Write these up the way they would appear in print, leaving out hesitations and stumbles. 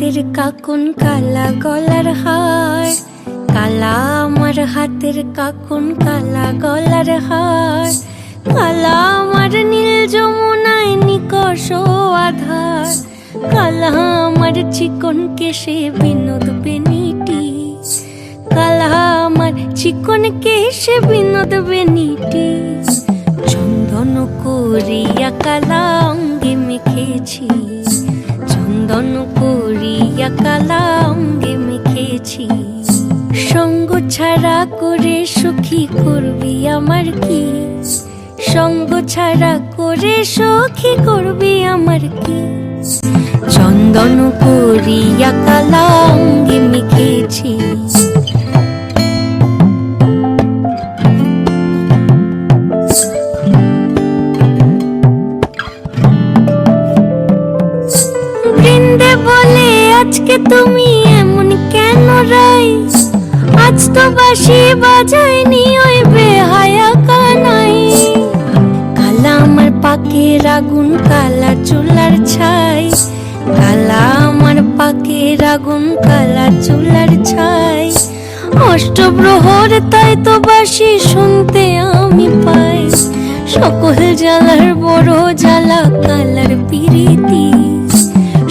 হাতের কাকুন কালা গলার হার, কালা আমার হাতের কাকুন কালা গলার হার, কালা আমার নীল যমুনায় নিকষ আধার, কালা আমার চিকন কেশে বিনোদ বেনিটি, কালা আমার চিকন কেশে বিনোদ বেনিটি। চন্দন করিয়া কালা অঙ্গে মেখেছি, চন্দন করিয়া কালা অঙ্গে মেখেছি। সঙ্গ ছাড়া করে সখী করবি আমার কি, সঙ্গ ছাড়া করে সখী করবি আমার কি। চন্দন করিয়া কালা অঙ্গে মেখেছি। বৃন্দে বলে আজকে তুমি এমন কেন রাই, আজ তো বাঁশি বাজায়নি ওই বেহায়া কানাই। কালা আমার পাকের আগুন কালা চুলার ছাই, কালা আমার পাকের আগুন কালা চুলার ছাই। অষ্টপ্রহর তাই তো বাঁশি শুনতে আমি পাই, সকল জ্বালার বড় জ্বালা কালার পিরিতি,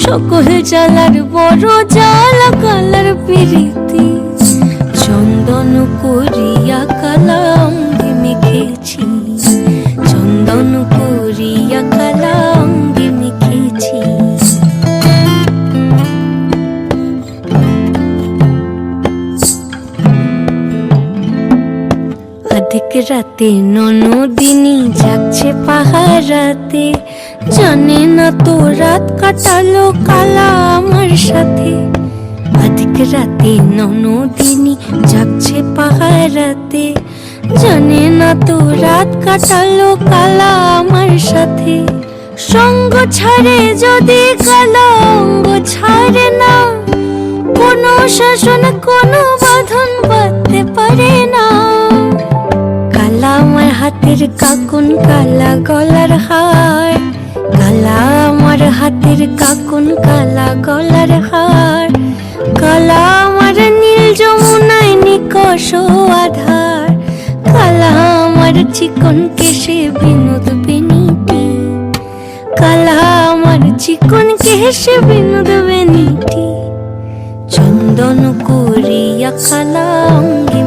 সকল জ্বালার বড় জ্বালা কালার পিরিতি। চন্দন করিয়া কালা অঙ্গে মেখেছি, চন্দন করিয়া কালা অঙ্গে মেখেছি। অধিক রাতে ননদিনী যাচ্ছে পাহারাতে, জানে না তো রাত কাটালো কালা আমার সাথে। অধিক রাতে ননদিনী যাচ্ছে পাহারাতে, জানে না তো রাত কাটালো কালা আমার সাথে। সঙ্গ ছাড়ে যদি কালা অঙ্গ ছাড়ে না, কোনো শাসন কোনো বাঁধন বাঁধতে পারে না। কালা আমার হাতের কাকুন কালা গলার হার, কালা আমার হাতের কাকুন কালা গলার হার, কালা আমার নীল যমুনায় নিকষ আধার, কালা আমার চিকন কেশে বিনোদ বেনিটি, কালা আমার চিকন কেশে বিনোদ বেনিটি। চন্দন করিয়া কালা অঙ্গে